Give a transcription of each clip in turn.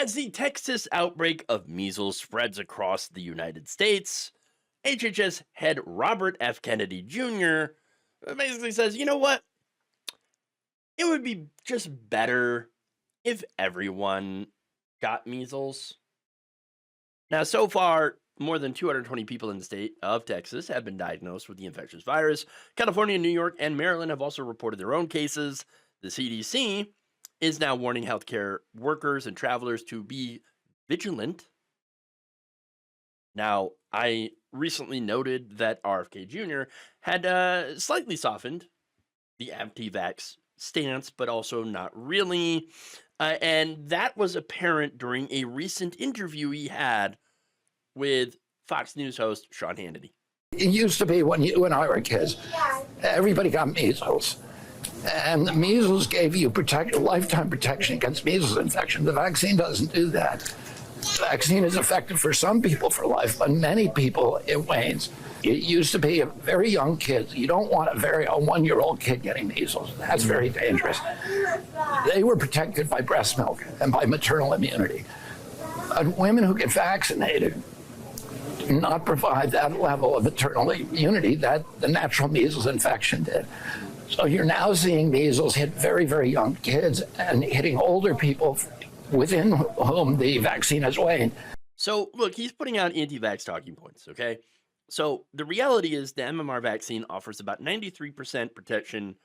As the Texas outbreak of measles spreads across the United States, HHS head Robert F. Kennedy Jr. basically says, you know what? It would be just better if everyone got measles. Now, so far, more than 220 people in the state of Texas have been diagnosed with the infectious virus. California, New York, and Maryland have also reported their own cases. The CDC is now warning healthcare workers and travelers to be vigilant. Now, I recently noted that RFK Jr. had slightly softened the anti-vax stance, but also not really. And that was apparent during a recent interview he had with Fox News host Sean Hannity. It used to be when you and I were kids, everybody got measles. And the measles gave you lifetime protection against measles infection. The vaccine doesn't do that. The vaccine is effective for some people for life, but many people, it wanes. It used to be a very young kid. You don't want a 1-year-old kid getting measles. That's very dangerous. They were protected by breast milk and by maternal immunity. But women who get vaccinated do not provide that level of maternal immunity that the natural measles infection did. So you're now seeing measles hit very, very young kids and hitting older people within whom the vaccine has waned. So, look, he's putting out anti-vax talking points, okay? So the reality is the MMR vaccine offers about 93% protection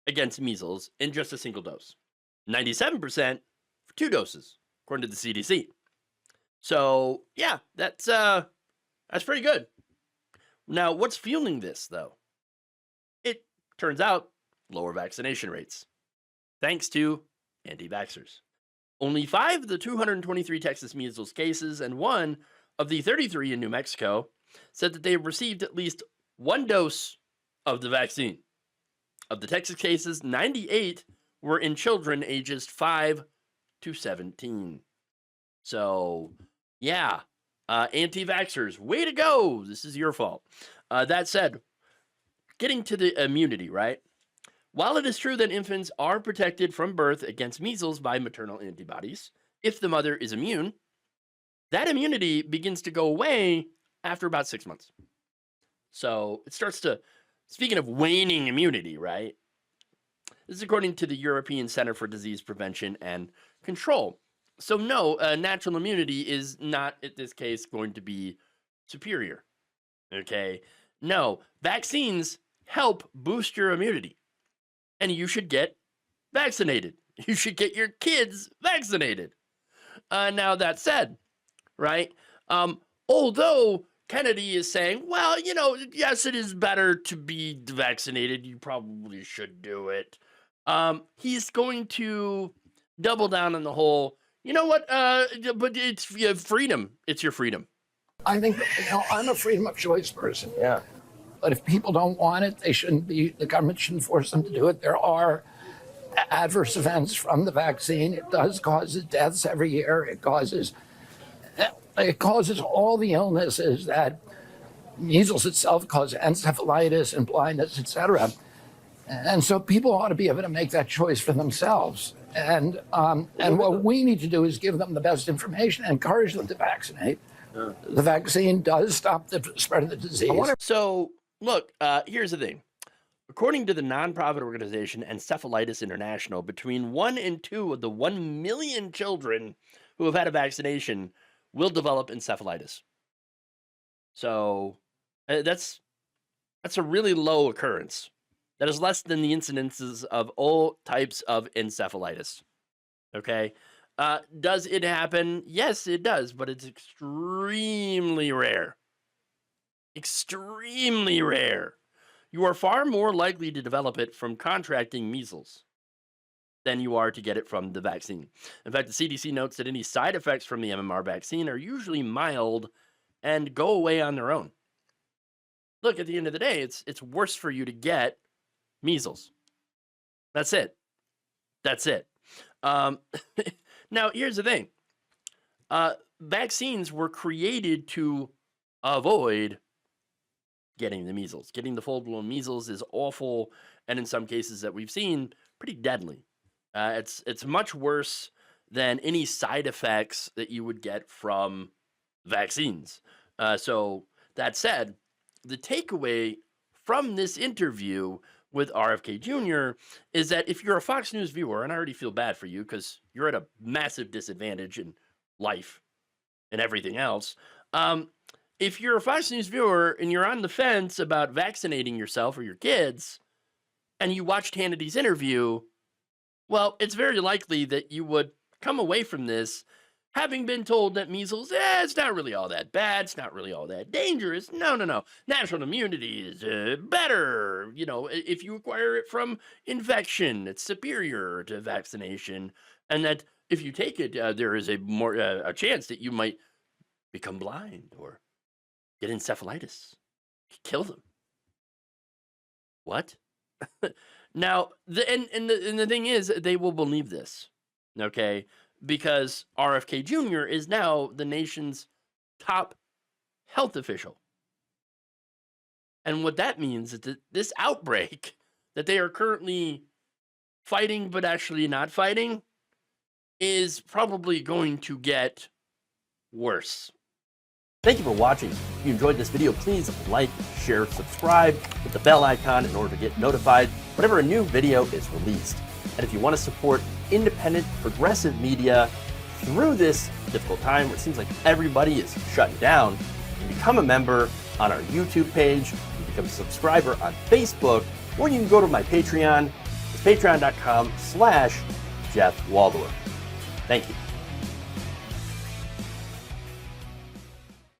against measles in just a single dose. 97% for 2 doses, according to the CDC. So, yeah, that's pretty good. Now, what's fueling this, though? It turns out lower vaccination rates, thanks to anti-vaxxers. Only 5 of the 223 Texas measles cases and 1 of the 33 in New Mexico said that they received at least 1 dose of the vaccine. Of the Texas cases, 98 were in children ages 5 to 17. So, yeah, anti-vaxxers, way to go. This is your fault. That said, getting to the immunity, right? While it is true that infants are protected from birth against measles by maternal antibodies, if the mother is immune, that immunity begins to go away after about 6 months. So it starts to, speaking of waning immunity, right? This is according to the European Center for Disease Prevention and Control. So no, natural immunity is not, in this case, going to be superior. Okay? No, vaccines help boost your immunity. And you should get vaccinated. You should get your kids vaccinated. Now, that said, right, although Kennedy is saying, well, yes, it is better to be vaccinated. You probably should do it. He's going to double down on the whole, you know what, but it's freedom. It's your freedom. I think, I'm a freedom of choice person. Yeah. But if people don't want it, the government shouldn't force them to do it. There are adverse events from the vaccine. It does cause deaths every year. It causes all the illnesses that measles itself causes, encephalitis and blindness, etc. And so people ought to be able to make that choice for themselves. And what we need to do is give them the best information and encourage them to vaccinate. The vaccine does stop the spread of the disease. So, look, here's the thing. According to the nonprofit organization Encephalitis International, between 1 and 2 of the 1 million children who have had a vaccination will develop encephalitis. So that's a really low occurrence. That is less than the incidences of all types of encephalitis. Okay? Does it happen? Yes, it does, but it's extremely rare. Extremely rare. You are far more likely to develop it from contracting measles than you are to get it from the vaccine. In fact, the CDC notes that any side effects from the MMR vaccine are usually mild and go away on their own. Look, at the end of the day, it's worse for you to get measles. That's it. That's it. Now, here's the thing. Vaccines were created to avoid getting the measles. Getting the full-blown measles is awful, and in some cases that we've seen, pretty deadly. It's much worse than any side effects that you would get from vaccines. So that said, the takeaway from this interview with RFK Jr. is that if you're a Fox News viewer, and I already feel bad for you because you're at a massive disadvantage in life and everything else. If you're a Fox News viewer and you're on the fence about vaccinating yourself or your kids, and you watched Hannity's interview, well, it's very likely that you would come away from this having been told that measles, it's not really all that bad. It's not really all that dangerous. No. Natural immunity is better. You know, if you acquire it from infection, it's superior to vaccination. And that if you take it, there is a chance that you might become blind or get encephalitis, kill them. What? Now, the thing is, they will believe this, okay? Because RFK Jr. is now the nation's top health official. And what that means is that this outbreak that they are currently fighting but actually not fighting is probably going to get worse. Thank you for watching. If you enjoyed this video, please like, share, subscribe, hit the bell icon in order to get notified whenever a new video is released. And if you want to support independent, progressive media through this difficult time where it seems like everybody is shutting down, you can become a member on our YouTube page, you can become a subscriber on Facebook, or you can go to my Patreon. It's patreon.com/Jeff Waldorf. Thank you.